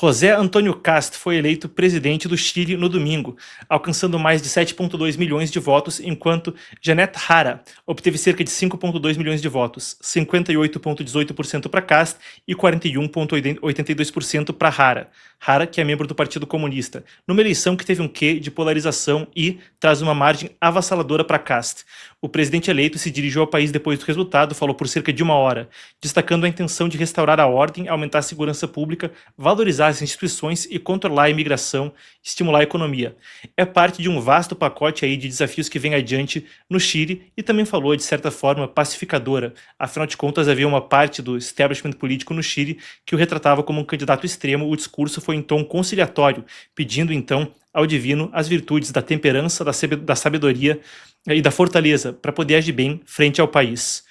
José Antônio Kast foi eleito presidente do Chile no domingo, alcançando mais de 7,2 milhões de votos, enquanto Janet Jara obteve cerca de 5,2 milhões de votos, 58,18% para Kast e 41,82% para Jara. Jara, que é membro do Partido Comunista, numa eleição que teve um quê de polarização e traz uma margem avassaladora para Kast. O presidente eleito se dirigiu ao país depois do resultado, falou por cerca de 1 hora, destacando a intenção de restaurar a ordem, aumentar a segurança pública, valorizar as instituições e controlar a imigração, estimular a economia. É parte de um vasto pacote aí de desafios que vem adiante no Chile e também falou, de certa forma, pacificadora. Afinal de contas, havia uma parte do establishment político no Chile que o retratava como um candidato extremo. O discurso foi em tom conciliatório, pedindo então ao divino as virtudes da temperança, da sabedoria e da fortaleza para poder agir bem frente ao país.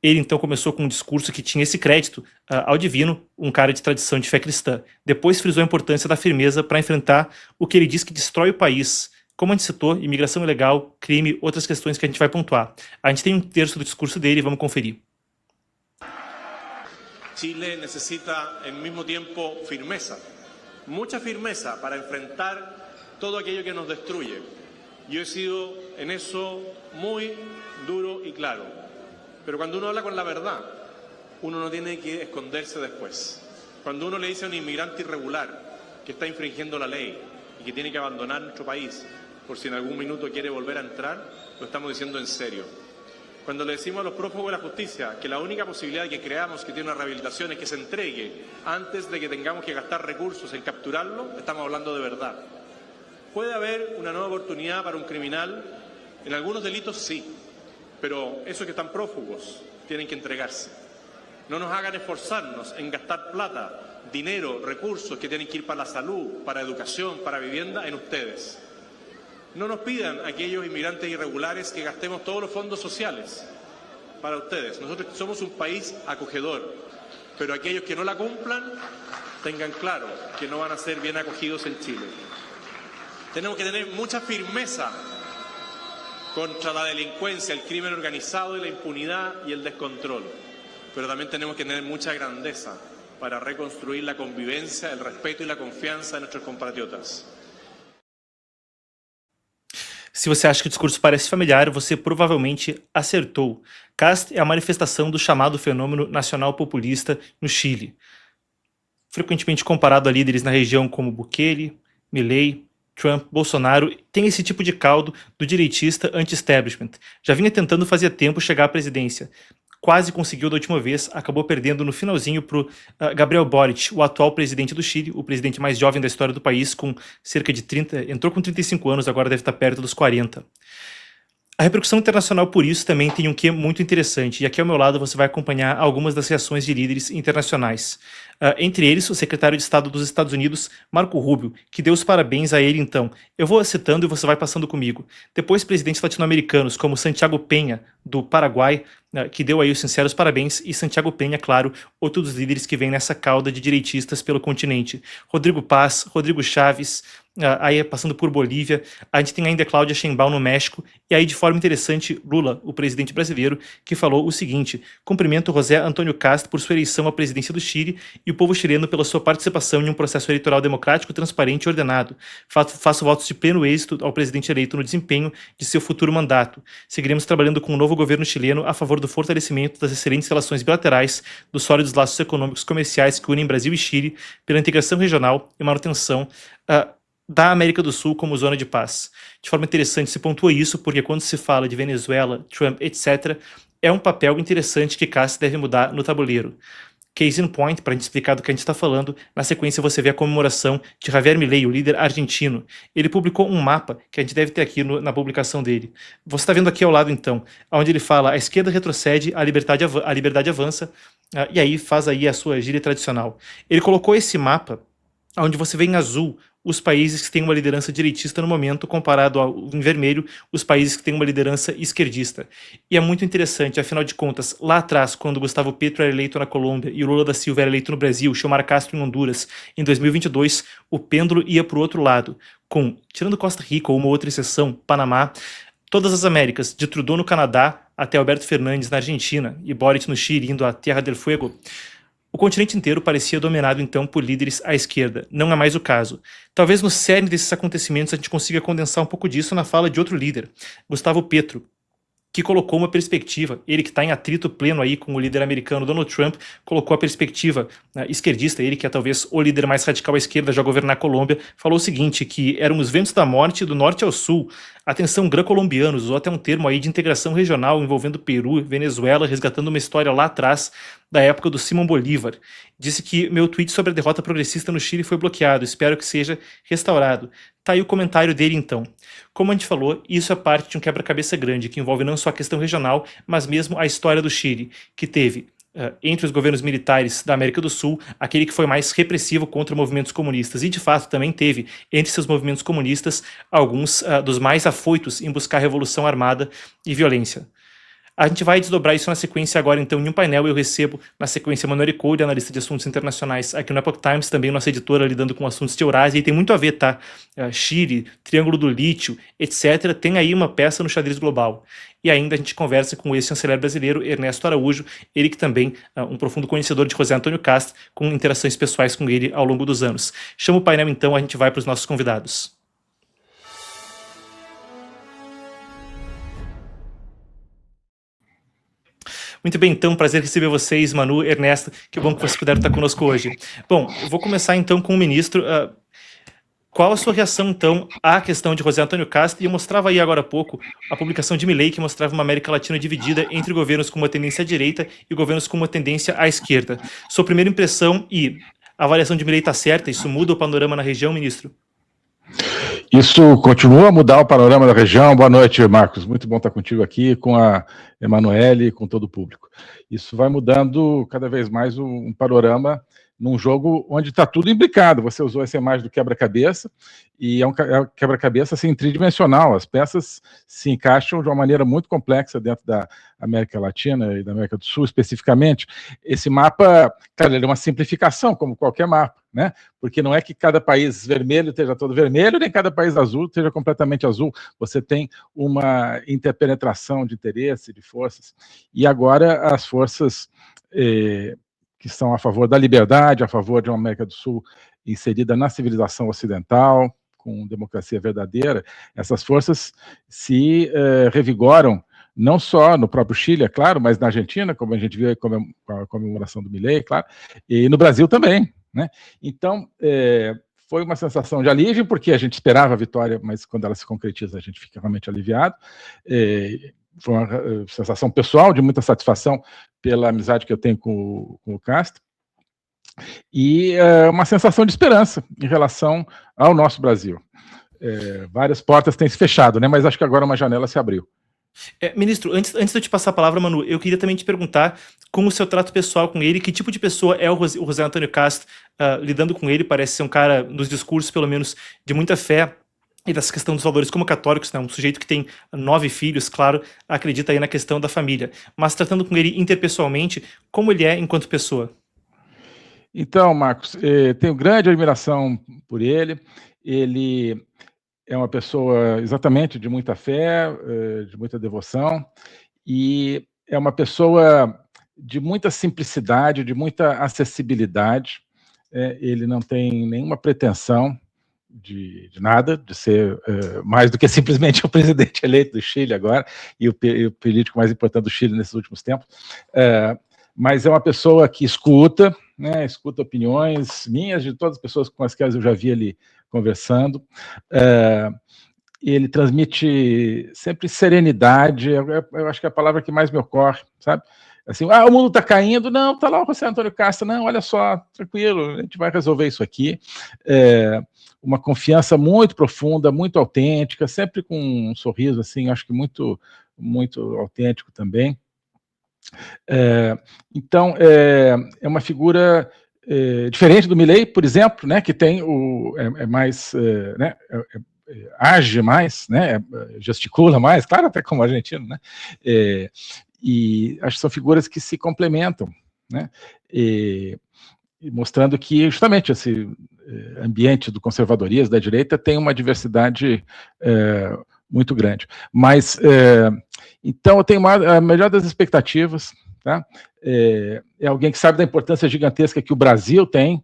Ele então começou com um discurso que tinha esse crédito ao divino, um cara de tradição de fé cristã. Depois frisou a importância da firmeza para enfrentar o que ele diz que destrói o país. Como a gente citou, imigração ilegal, crime, outras questões que a gente vai pontuar. A gente tem um terço do discurso dele, vamos conferir. Chile necesita, al mismo tiempo, firmeza. Mucha firmeza para enfrentar todo aquello que nos destruye. Yo he sido en eso muy duro y claro. Pero cuando uno habla con la verdad, uno no tiene que esconderse después. Cuando uno le dice a un inmigrante irregular que está infringiendo la ley y que tiene que abandonar nuestro país por si en algún minuto quiere volver a entrar, lo estamos diciendo en serio. Cuando le decimos a los prófugos de la justicia que la única posibilidad de que creamos que tiene una rehabilitación es que se entregue antes de que tengamos que gastar recursos en capturarlo, estamos hablando de verdad. ¿Puede haber una nueva oportunidad para un criminal? En algunos delitos sí, pero esos que están prófugos tienen que entregarse. No nos hagan esforzarnos en gastar plata, dinero, recursos que tienen que ir para la salud, para educación, para vivienda, en ustedes. No nos pidan aquellos inmigrantes irregulares que gastemos todos los fondos sociales para ustedes. Nosotros somos un país acogedor, pero aquellos que no la cumplan, tengan claro que no van a ser bien acogidos en Chile. Tenemos que tener mucha firmeza contra la delincuencia, el crimen organizado y la impunidad y el descontrol. Pero también tenemos que tener mucha grandeza para reconstruir la convivencia, el respeto y la confianza de nuestros compatriotas. Se você acha que o discurso parece familiar, você provavelmente acertou. Kast é a manifestação do chamado fenômeno nacional populista no Chile, frequentemente comparado a líderes na região como Bukele, Milei, Trump, Bolsonaro. Tem esse tipo de caldo do direitista anti-establishment. Já vinha tentando fazia tempo chegar à presidência. Quase conseguiu da última vez, acabou perdendo no finalzinho para o Gabriel Boric, o atual presidente do Chile, o presidente mais jovem da história do país, com cerca de 30, entrou com 35 anos, agora deve estar perto dos 40. A repercussão internacional por isso também tem um quê muito interessante, e aqui ao meu lado você vai acompanhar algumas das reações de líderes internacionais. Entre eles, o secretário de Estado dos Estados Unidos, Marco Rubio, que deu os parabéns a ele então. Eu vou citando e você vai passando comigo. Depois, presidentes latino-americanos, como Santiago Peña, do Paraguai, que deu aí os sinceros parabéns, e Santiago Peña, claro, outro dos líderes que vem nessa cauda de direitistas pelo continente. Rodrigo Paz, Rodrigo Chaves, aí passando por Bolívia, a gente tem ainda Cláudia Sheinbaum no México, e aí de forma interessante, Lula, o presidente brasileiro, que falou o seguinte: cumprimento José Antônio Kast por sua eleição à presidência do Chile e o povo chileno pela sua participação em um processo eleitoral democrático, transparente e ordenado. Faço votos de pleno êxito ao presidente eleito no desempenho de seu futuro mandato. Seguiremos trabalhando com o novo governo chileno a favor do fortalecimento das excelentes relações bilaterais, dos sólidos laços econômicos e comerciais que unem Brasil e Chile, pela integração regional e manutenção da América do Sul como zona de paz. De forma interessante se pontua isso, porque quando se fala de Venezuela, Trump, etc., é um papel interessante que Kast deve mudar no tabuleiro. Case in point, para a gente explicar do que a gente está falando, na sequência você vê a comemoração de Javier Milei, o líder argentino. Ele publicou um mapa, que a gente deve ter aqui na publicação dele. Você está vendo aqui ao lado então, onde ele fala: a esquerda retrocede, a liberdade avança, e aí faz aí a sua gíria tradicional. Ele colocou esse mapa, onde você vê em azul os países que têm uma liderança direitista no momento, comparado em vermelho, os países que têm uma liderança esquerdista. E é muito interessante, afinal de contas, lá atrás, quando Gustavo Petro era eleito na Colômbia e o Lula da Silva era eleito no Brasil, Xiomara Castro em Honduras, em 2022, o pêndulo ia para o outro lado, tirando Costa Rica ou uma outra exceção, Panamá, todas as Américas, de Trudeau no Canadá até Alberto Fernandes na Argentina e Boric no Chile, indo à Terra del Fuego, O continente inteiro parecia dominado então por líderes à esquerda. Não é mais o caso. Talvez no cerne desses acontecimentos a gente consiga condensar um pouco disso na fala de outro líder, Gustavo Petro, que colocou uma perspectiva, ele que está em atrito pleno aí com o líder americano Donald Trump, colocou a perspectiva esquerdista, ele que é talvez o líder mais radical à esquerda já governar a Colômbia, falou o seguinte, que eram os ventos da morte do norte ao sul. Atenção, grã-colombianos, usou até um termo aí de integração regional envolvendo Peru, Venezuela, resgatando uma história lá atrás da época do Simão Bolívar. Disse que meu tweet sobre a derrota progressista no Chile foi bloqueado, espero que seja restaurado. Tá aí o comentário dele então. Como a gente falou, isso é parte de um quebra-cabeça grande, que envolve não só a questão regional, mas mesmo a história do Chile, que teve, entre os governos militares da América do Sul, aquele que foi mais repressivo contra movimentos comunistas, e de fato também teve, entre seus movimentos comunistas, alguns dos mais afoitos em buscar revolução armada e violência. A gente vai desdobrar isso na sequência agora, então, em um painel. Eu recebo, na sequência, Manuel Code, analista de assuntos internacionais aqui no Epoch Times, também nossa editora lidando com assuntos de Eurásia, e tem muito a ver, tá? Chile, Triângulo do Lítio, etc. Tem aí uma peça no xadrez global. E ainda a gente conversa com o ex-chanceler brasileiro, Ernesto Araújo, ele que também é um profundo conhecedor de José Antônio Kast, com interações pessoais com ele ao longo dos anos. Chama o painel, então, a gente vai para os nossos convidados. Muito bem, então, prazer receber vocês, Manu, Ernesto, que bom que vocês puderam estar conosco hoje. Bom, eu vou começar então com o ministro. Qual a sua reação, então, à questão de José Antônio Kast? E eu mostrava aí agora há pouco a publicação de Milei, que mostrava uma América Latina dividida entre governos com uma tendência à direita e governos com uma tendência à esquerda. Sua primeira impressão e a avaliação de Milei está certa? Isso muda o panorama na região, ministro? Isso continua a mudar o panorama da região. Boa noite, Marcos. Muito bom estar contigo aqui, com a Emanuele e com todo o público. Isso vai mudando cada vez mais um panorama num jogo onde está tudo implicado. Você usou essa imagem do quebra-cabeça, e é um quebra-cabeça assim, tridimensional. As peças se encaixam de uma maneira muito complexa dentro da América Latina e da América do Sul, especificamente. Esse mapa, claro, ele é uma simplificação, como qualquer mapa, né? Porque não é que cada país vermelho esteja todo vermelho, nem cada país azul esteja completamente azul. Você tem uma interpenetração de interesse, de forças. E agora as forças que são a favor da liberdade, a favor de uma América do Sul inserida na civilização ocidental, com democracia verdadeira, essas forças se revigoram, não só no próprio Chile, é claro, mas na Argentina, como a gente viu com a comemoração do Milei, claro, e no Brasil também, né? Então, foi uma sensação de alívio, porque a gente esperava a vitória, mas quando ela se concretiza, a gente fica realmente aliviado. Foi uma sensação pessoal de muita satisfação pela amizade que eu tenho com o Castro, e uma sensação de esperança em relação ao nosso Brasil. Várias portas têm se fechado, né? Mas acho que agora uma janela se abriu. Ministro, antes de eu te passar a palavra, Manu, eu queria também te perguntar como o seu trato pessoal com ele, que tipo de pessoa é o José Antônio Kast, lidando com ele, parece ser um cara, nos discursos pelo menos, de muita fé, e dessa questão dos valores como católicos, né? Um sujeito que tem 9 filhos, claro, acredita aí na questão da família. Mas tratando com ele interpessoalmente, como ele é enquanto pessoa? Então, Marcos, tenho grande admiração por ele. Ele é uma pessoa exatamente de muita fé, de muita devoção, e é uma pessoa de muita simplicidade, de muita acessibilidade. Ele não tem nenhuma pretensão de nada, de ser mais do que simplesmente o presidente eleito do Chile agora, e o político mais importante do Chile nesses últimos tempos, mas é uma pessoa que escuta, né, escuta opiniões minhas, de todas as pessoas com as quais eu já vi ele conversando. Ele transmite sempre serenidade, eu acho que é a palavra que mais me ocorre, sabe? Assim, o mundo está caindo, não, está lá o José Antônio Kast, não, olha só, tranquilo, a gente vai resolver isso aqui. Uma confiança muito profunda, muito autêntica, sempre com um sorriso, assim, acho que muito, muito autêntico também. Então, é uma figura diferente do Milei, por exemplo, né, que tem mais, né, age mais, né, gesticula mais, claro, até como argentino, né, e acho que são figuras que se complementam, né, e mostrando que justamente esse ambiente do conservadorismo, da direita, tem uma diversidade muito grande. Mas, então, eu tenho a melhor das expectativas tá? É alguém que sabe da importância gigantesca que o Brasil tem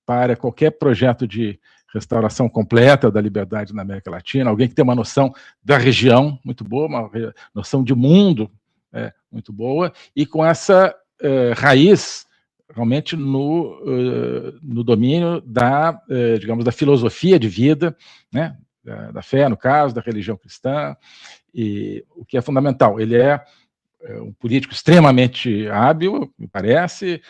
para qualquer projeto de restauração completa da liberdade na América Latina, alguém que tem uma noção da região muito boa, uma noção de mundo muito boa, e com essa raiz realmente no domínio digamos, da filosofia de vida, né? Da fé, no caso, da religião cristã, e o que é fundamental. Ele é um político extremamente hábil, me parece,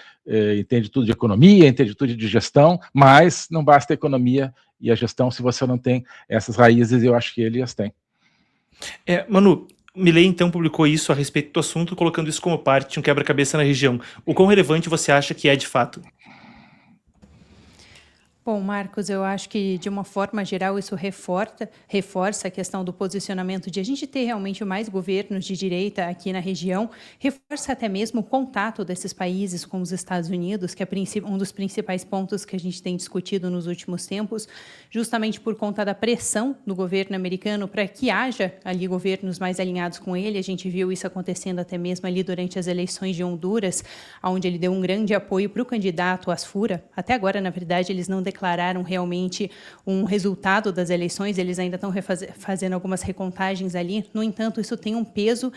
entende tudo de economia, entende tudo de gestão, mas não basta a economia e a gestão se você não tem essas raízes, e eu acho que ele as tem. Manu, Milei então publicou isso a respeito do assunto, colocando isso como parte de um quebra-cabeça na região. O quão relevante você acha que é de fato? Bom, Marcos, eu acho que, de uma forma geral, isso reforça a questão do posicionamento de a gente ter realmente mais governos de direita aqui na região, reforça até mesmo o contato desses países com os Estados Unidos, que é um dos principais pontos que a gente tem discutido nos últimos tempos, justamente por conta da pressão do governo americano para que haja ali governos mais alinhados com ele. A gente viu isso acontecendo até mesmo ali durante as eleições de Honduras, onde ele deu um grande apoio para o candidato Asfura. Até agora, na verdade, eles não declararam realmente um resultado das eleições, eles ainda estão fazendo algumas recontagens ali. No entanto, isso tem um peso,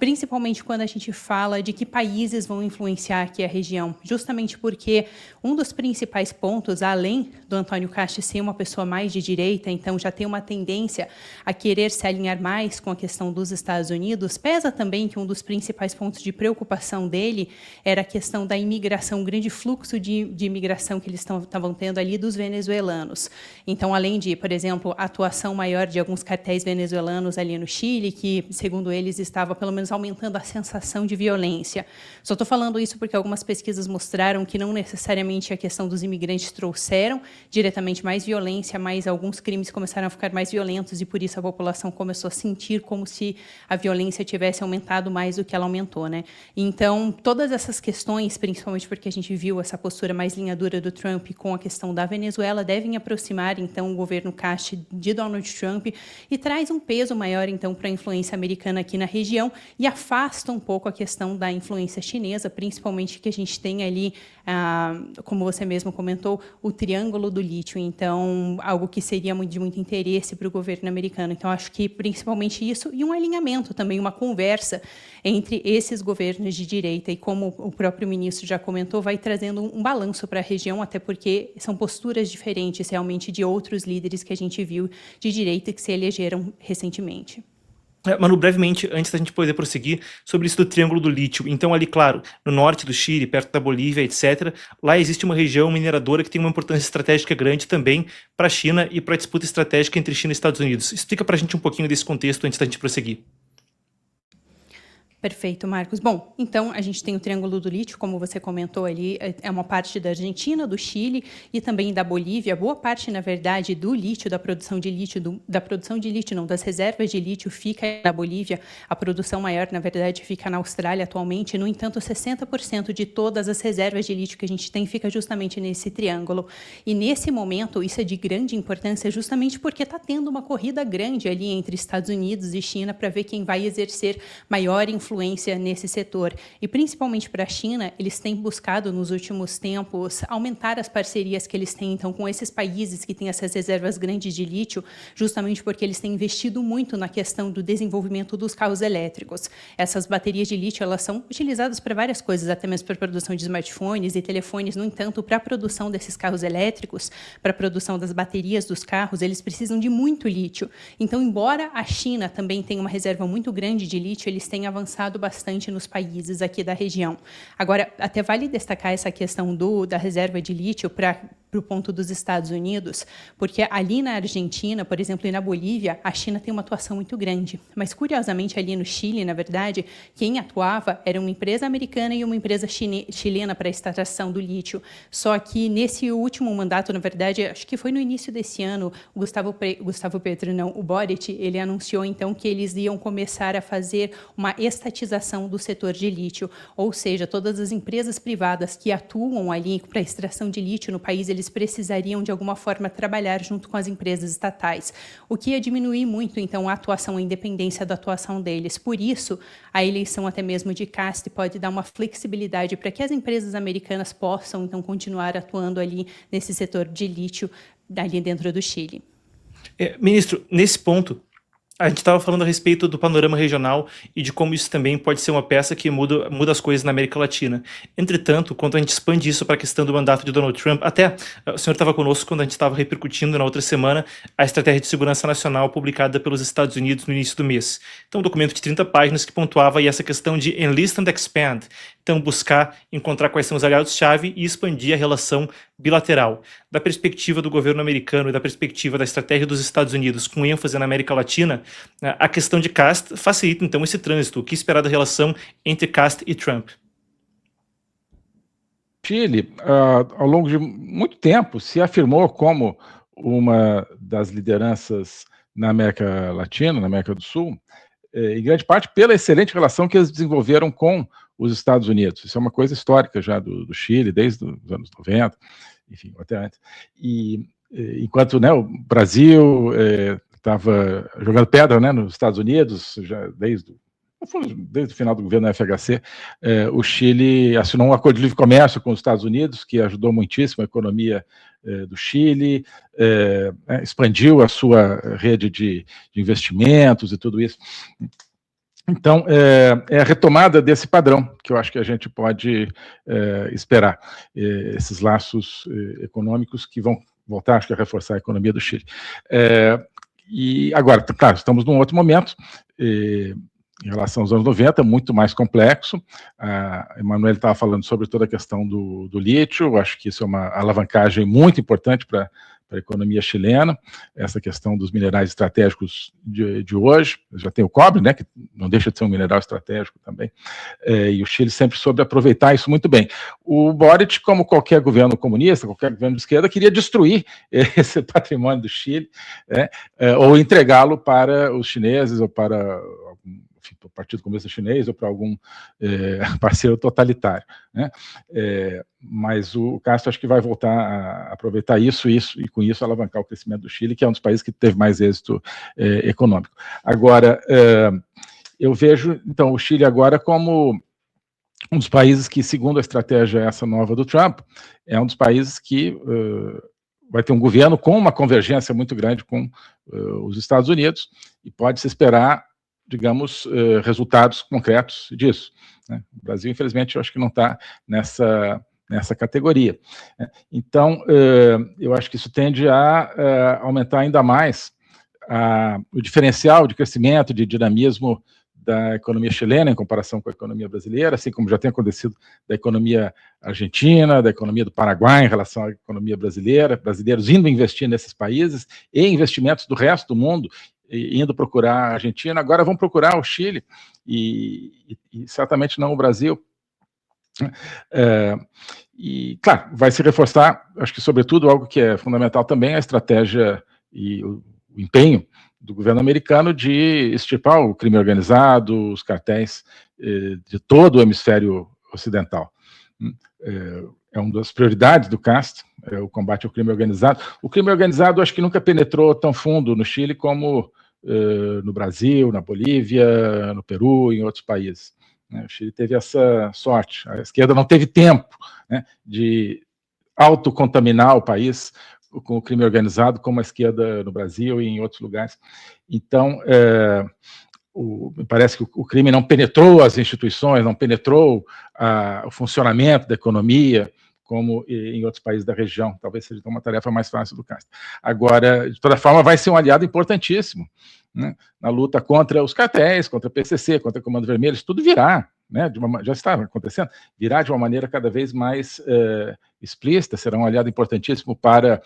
principalmente quando a gente fala de que países vão influenciar aqui a região, justamente porque um dos principais pontos, além do Antônio Castro ser uma pessoa mais de direita, então já tem uma tendência a querer se alinhar mais com a questão dos Estados Unidos, pesa também que um dos principais pontos de preocupação dele era a questão da imigração, o grande fluxo de imigração que eles estavam tendo ali dos venezuelanos. Então, além de, por exemplo, a atuação maior de alguns cartéis venezuelanos ali no Chile, que, segundo eles, estava pelo menos aumentando a sensação de violência. Só estou falando isso porque algumas pesquisas mostraram que não necessariamente a questão dos imigrantes trouxeram diretamente mais violência, mas alguns crimes começaram a ficar mais violentos e, por isso, a população começou a sentir como se a violência tivesse aumentado mais do que ela aumentou, né? Então, todas essas questões, principalmente porque a gente viu essa postura mais linha dura do Trump com a questão da Venezuela, devem aproximar, então, o governo Castro de Donald Trump e traz um peso maior, então, para a influência americana aqui na região e afasta um pouco a questão da influência chinesa, principalmente que a gente tem ali, como você mesmo comentou, o Triângulo do Lítio, então, algo que seria de muito interesse para o governo americano. Então, acho que, principalmente isso, e um alinhamento também, uma conversa entre esses governos de direita e, como o próprio ministro já comentou, vai trazendo um balanço para a região, até porque são posturas diferentes, realmente, de outros líderes que a gente viu de direita que se elegeram recentemente. Manu, brevemente, antes da gente poder prosseguir, sobre isso do Triângulo do Lítio. Então, ali, claro, no norte do Chile, perto da Bolívia, etc., lá existe uma região mineradora que tem uma importância estratégica grande também para a China e para a disputa estratégica entre China e Estados Unidos. Explica para a gente um pouquinho desse contexto antes da gente prosseguir. Perfeito, Marcos. Bom, então a gente tem o Triângulo do Lítio, como você comentou ali, é uma parte da Argentina, do Chile e também da Bolívia. Boa parte, na verdade, do lítio, da produção de lítio, das reservas de lítio fica na Bolívia. A produção maior, na verdade, fica na Austrália atualmente. No entanto, 60% de todas as reservas de lítio que a gente tem fica justamente nesse triângulo. E nesse momento, isso é de grande importância justamente porque está tendo uma corrida grande ali entre Estados Unidos e China para ver quem vai exercer maior influência nesse setor. E principalmente para a China, eles têm buscado nos últimos tempos aumentar as parcerias que eles têm então com esses países que têm essas reservas grandes de lítio, justamente porque eles têm investido muito na questão do desenvolvimento dos carros elétricos. Essas baterias de lítio, elas são utilizadas para várias coisas, até mesmo para a produção de smartphones e telefones. No entanto, para a produção desses carros elétricos, para a produção das baterias dos carros, eles precisam de muito lítio. Então, embora a China também tenha uma reserva muito grande de lítio, eles têm avançado bastante nos países aqui da região. Agora, até vale destacar essa questão da reserva de lítio para o ponto dos Estados Unidos, porque ali na Argentina, por exemplo, e na Bolívia, a China tem uma atuação muito grande. Mas, curiosamente, ali no Chile, na verdade, quem atuava era uma empresa americana e uma empresa chilena para a extração do lítio. Só que nesse último mandato, na verdade, acho que foi no início desse ano, o Boric, ele anunciou, então, que eles iam começar a fazer uma estatização do setor de lítio, ou seja, todas as empresas privadas que atuam ali para a extração de lítio no país, eles precisariam de alguma forma trabalhar junto com as empresas estatais, o que ia diminuir muito então a atuação, a independência da atuação deles. Por isso, a eleição até mesmo de Cast pode dar uma flexibilidade para que as empresas americanas possam então continuar atuando ali nesse setor de lítio ali dentro do Chile. Ministro, nesse ponto, a gente estava falando a respeito do panorama regional e de como isso também pode ser uma peça que muda as coisas na América Latina. Entretanto, quando a gente expande isso para a questão do mandato de Donald Trump, até o senhor estava conosco quando a gente estava repercutindo na outra semana a Estratégia de Segurança Nacional publicada pelos Estados Unidos no início do mês. Então, um documento de 30 páginas que pontuava aí essa questão de enlist and expand. Então, buscar encontrar quais são os aliados-chave e expandir a relação bilateral. Da perspectiva do governo americano e da perspectiva da estratégia dos Estados Unidos com ênfase na América Latina, a questão de Cast facilita, então, esse trânsito. O que esperar da relação entre Cast e Trump? Chile, ao longo de muito tempo, se afirmou como uma das lideranças na América Latina, na América do Sul, em grande parte pela excelente relação que eles desenvolveram com os Estados Unidos. Isso é uma coisa histórica já do Chile, desde os anos 90, enfim, até antes. E enquanto, né, o Brasil estava jogando pedra, né, nos Estados Unidos, já desde o final do governo da FHC, o Chile assinou um acordo de livre comércio com os Estados Unidos, que ajudou muitíssimo a economia do Chile, expandiu a sua rede de investimentos e tudo isso. Então, é a retomada desse padrão que eu acho que a gente pode esperar, esses laços econômicos que vão voltar, acho que a reforçar a economia do Chile. E agora, claro, estamos num outro momento, em relação aos anos 90, muito mais complexo. A Emanuele estava falando sobre toda a questão do lítio, acho que isso é uma alavancagem muito importante para a economia chilena, essa questão dos minerais estratégicos de hoje. Já tem o cobre, né, que não deixa de ser um mineral estratégico também, e o Chile sempre soube aproveitar isso muito bem. O Boric, como qualquer governo comunista, qualquer governo de esquerda, queria destruir esse patrimônio do Chile, ou entregá-lo para os chineses ou para o Partido Comunista Chinês ou para algum parceiro totalitário, né? Mas o Castro acho que vai voltar a aproveitar isso e com isso alavancar o crescimento do Chile, que é um dos países que teve mais êxito econômico. Agora, eu vejo, então, o Chile agora como um dos países que, segundo a estratégia essa nova do Trump, é um dos países que vai ter um governo com uma convergência muito grande com os Estados Unidos e pode-se esperar, digamos, resultados concretos disso, né? O Brasil, infelizmente, eu acho que não está nessa categoria. Então, eu acho que isso tende a aumentar ainda mais o diferencial de crescimento, de dinamismo da economia chilena em comparação com a economia brasileira, assim como já tem acontecido da economia argentina, da economia do Paraguai em relação à economia brasileira, brasileiros indo investir nesses países e investimentos do resto do mundo indo procurar a Argentina, agora vão procurar o Chile e certamente não o Brasil. E, claro, vai se reforçar, acho que, sobretudo, algo que é fundamental também, a estratégia e o empenho do governo americano de extirpar o crime organizado, os cartéis de todo o hemisfério ocidental. É uma das prioridades do Cast, o combate ao crime organizado. O crime organizado, acho que nunca penetrou tão fundo no Chile como no Brasil, na Bolívia, no Peru e em outros países. O Chile teve essa sorte. A esquerda não teve tempo, né, de autocontaminar o país com o crime organizado, como a esquerda no Brasil e em outros lugares. Então, me parece que o crime não penetrou as instituições, não penetrou o funcionamento da economia, como em outros países da região. Talvez seja uma tarefa mais fácil do Castro. Agora, de toda forma, vai ser um aliado importantíssimo, né, na luta contra os cartéis, contra a PCC, contra o Comando Vermelho. Isso tudo virá, né, já estava acontecendo, virá de uma maneira cada vez mais explícita, será um aliado importantíssimo para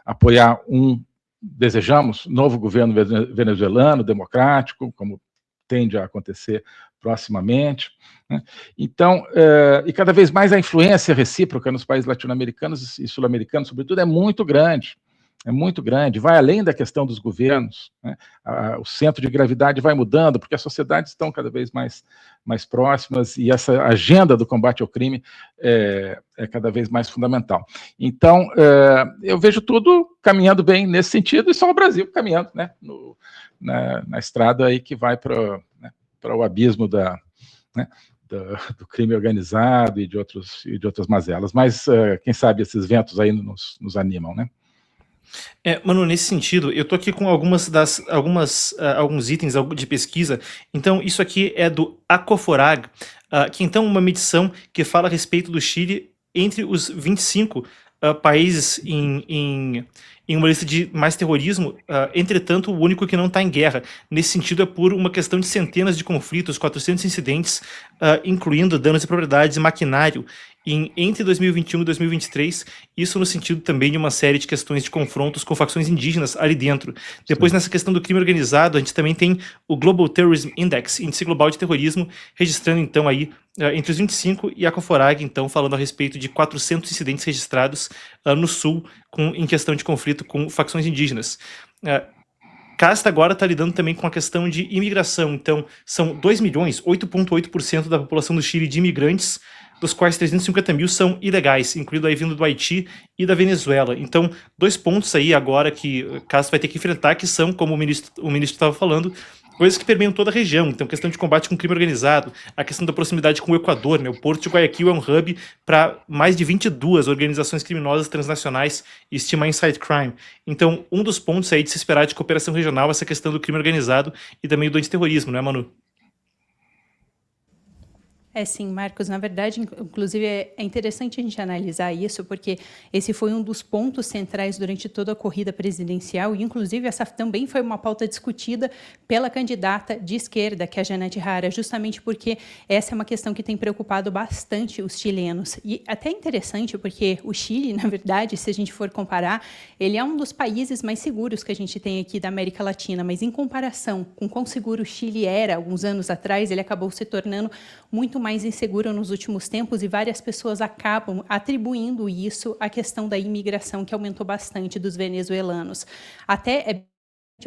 apoiar desejamos, novo governo venezuelano, democrático, como tende a acontecer proximamente, né? Então, e cada vez mais a influência recíproca nos países latino-americanos e sul-americanos, sobretudo, é muito grande, é muito grande, vai além da questão dos governos, né? O centro de gravidade vai mudando, porque as sociedades estão cada vez mais próximas, e essa agenda do combate ao crime é cada vez mais fundamental. Então, eu vejo tudo caminhando bem nesse sentido, e só o Brasil caminhando, né, na estrada aí que vai para o abismo do crime organizado e de outras mazelas. Mas, quem sabe, esses ventos aí nos animam, né? Manu, nesse sentido, eu tô aqui com alguns itens de pesquisa. Então, isso aqui é do Acoforag, que então é uma medição que fala a respeito do Chile entre os 25 países em uma lista de mais terrorismo, entretanto, o único que não está em guerra. Nesse sentido, é por uma questão de centenas de conflitos, 400 incidentes, incluindo danos de propriedades e maquinário, entre 2021 e 2023, isso no sentido também de uma série de questões de confrontos com facções indígenas ali dentro. Depois, nessa questão do crime organizado, a gente também tem o Global Terrorism Index, Índice Global de Terrorismo, registrando então aí entre os 25, e a Coforag, então, falando a respeito de 400 incidentes registrados no Sul em questão de conflito com facções indígenas. Casta agora está lidando também com a questão de imigração. Então, são 2 milhões, 8,8% da população do Chile de imigrantes, dos quais 350 mil são ilegais, incluindo aí vindo do Haiti e da Venezuela. Então, 2 pontos aí agora que Casta vai ter que enfrentar, que são, como o ministro estava falando, coisas que permeiam toda a região. Então, questão de combate com crime organizado, a questão da proximidade com o Equador, né? O Porto de Guayaquil é um hub para mais de 22 organizações criminosas transnacionais e estima inside crime. Então, um dos pontos aí de se esperar de cooperação regional é essa questão do crime organizado e também do antiterrorismo, né, Manu? Sim, Marcos, na verdade, inclusive é interessante a gente analisar isso, porque esse foi um dos pontos centrais durante toda a corrida presidencial, e inclusive essa também foi uma pauta discutida pela candidata de esquerda, que é a Janete Jara, justamente porque essa é uma questão que tem preocupado bastante os chilenos. E até interessante, porque o Chile, na verdade, se a gente for comparar, ele é um dos países mais seguros que a gente tem aqui da América Latina, mas em comparação com quão seguro o Chile era alguns anos atrás, ele acabou se tornando muito mais inseguro nos últimos tempos, e várias pessoas acabam atribuindo isso à questão da imigração, que aumentou bastante, dos venezuelanos. Até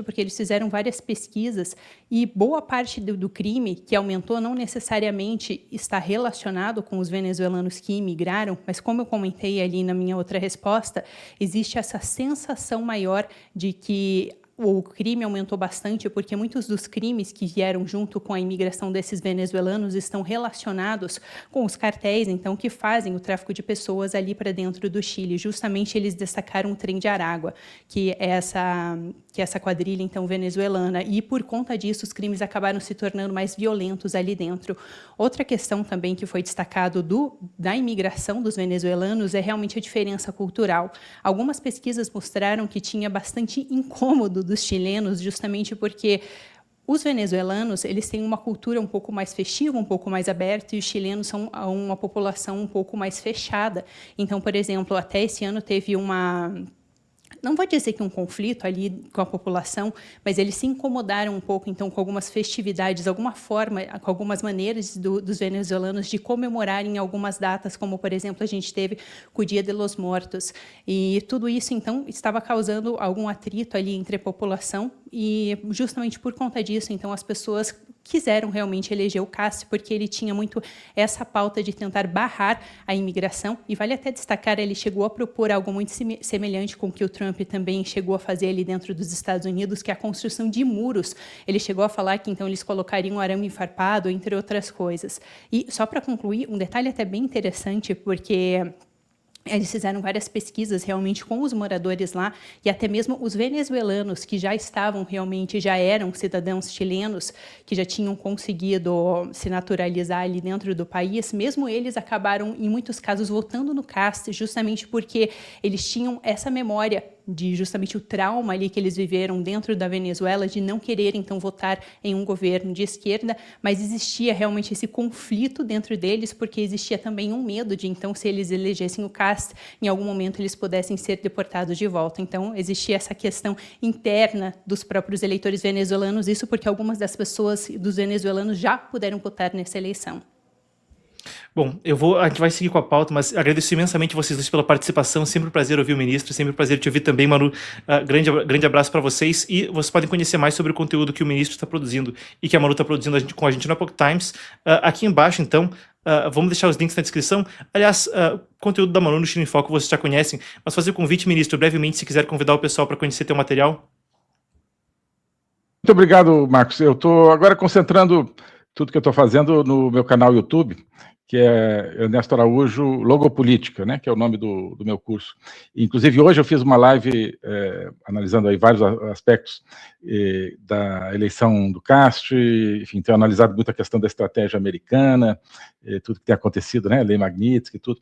porque eles fizeram várias pesquisas e boa parte do crime que aumentou não necessariamente está relacionado com os venezuelanos que imigraram, mas como eu comentei ali na minha outra resposta, existe essa sensação maior de que o crime aumentou bastante porque muitos dos crimes que vieram junto com a imigração desses venezuelanos estão relacionados com os cartéis, então, que fazem o tráfico de pessoas ali para dentro do Chile. Justamente eles destacaram o Trem de Aragua, que é essa quadrilha, então, venezuelana, e por conta disso os crimes acabaram se tornando mais violentos ali dentro. Outra questão também que foi destacado da imigração dos venezuelanos é realmente a diferença cultural. Algumas pesquisas mostraram que tinha bastante incômodo dos chilenos, justamente porque os venezuelanos, eles têm uma cultura um pouco mais festiva, um pouco mais aberta, e os chilenos são uma população um pouco mais fechada. Então, por exemplo, até esse ano teve não vou dizer que um conflito ali com a população, mas eles se incomodaram um pouco, então, com algumas festividades, alguma forma, com algumas maneiras dos venezuelanos de comemorarem algumas datas, como, por exemplo, a gente teve com o Dia de los Mortos. E tudo isso, então, estava causando algum atrito ali entre a população, e justamente por conta disso, então, as pessoas quiseram realmente eleger o Cast, porque ele tinha muito essa pauta de tentar barrar a imigração, e vale até destacar, ele chegou a propor algo muito semelhante com o que o Trump também chegou a fazer ali dentro dos Estados Unidos, que é a construção de muros. Ele chegou a falar que, então, eles colocariam arame farpado, entre outras coisas. E, só para concluir, um detalhe até bem interessante, porque eles fizeram várias pesquisas realmente com os moradores lá, e até mesmo os venezuelanos que já eram cidadãos chilenos, que já tinham conseguido se naturalizar ali dentro do país, mesmo eles acabaram, em muitos casos, votando no Cast, justamente porque eles tinham essa memória de justamente o trauma ali que eles viveram dentro da Venezuela, de não querer, então, votar em um governo de esquerda, mas existia realmente esse conflito dentro deles, porque existia também um medo de, então, se eles elegessem o Cast, em algum momento eles pudessem ser deportados de volta. Então, existia essa questão interna dos próprios eleitores venezuelanos, isso porque algumas das pessoas dos venezuelanos já puderam votar nessa eleição. Bom, a gente vai seguir com a pauta, mas agradeço imensamente vocês dois pela participação. Sempre um prazer ouvir o ministro, sempre um prazer te ouvir também, Manu. Grande abraço para vocês, e vocês podem conhecer mais sobre o conteúdo que o ministro está produzindo e que a Manu está produzindo com a gente no Epoch Times. Aqui embaixo, então, vamos deixar os links na descrição. Aliás, o conteúdo da Manu no Chile em Foco vocês já conhecem, mas fazer o convite, ministro, brevemente, se quiser convidar o pessoal para conhecer teu material. Muito obrigado, Marcos. Eu estou agora concentrando tudo que eu estou fazendo no meu canal YouTube, que é Ernesto Araújo Logopolítica, né, que é o nome do meu curso. Inclusive, hoje eu fiz uma live analisando aí vários aspectos da eleição do Castro, enfim, tenho analisado muito a questão da estratégia americana, tudo que tem acontecido, né, lei Magnitsky e tudo,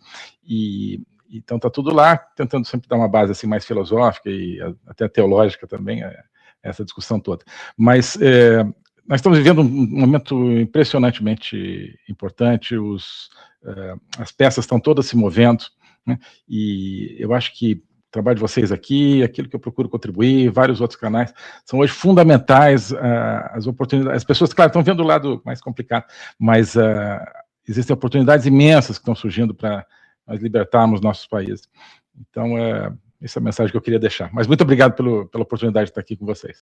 então está tudo lá, tentando sempre dar uma base assim, mais filosófica e até teológica também, essa discussão toda. Mas nós estamos vivendo um momento impressionantemente importante, as peças estão todas se movendo, né? E eu acho que o trabalho de vocês aqui, aquilo que eu procuro contribuir, vários outros canais, são hoje fundamentais, as oportunidades. As pessoas, claro, estão vendo o lado mais complicado, mas existem oportunidades imensas que estão surgindo para nós libertarmos nossos países. Então, essa é a mensagem que eu queria deixar. Mas muito obrigado pela oportunidade de estar aqui com vocês.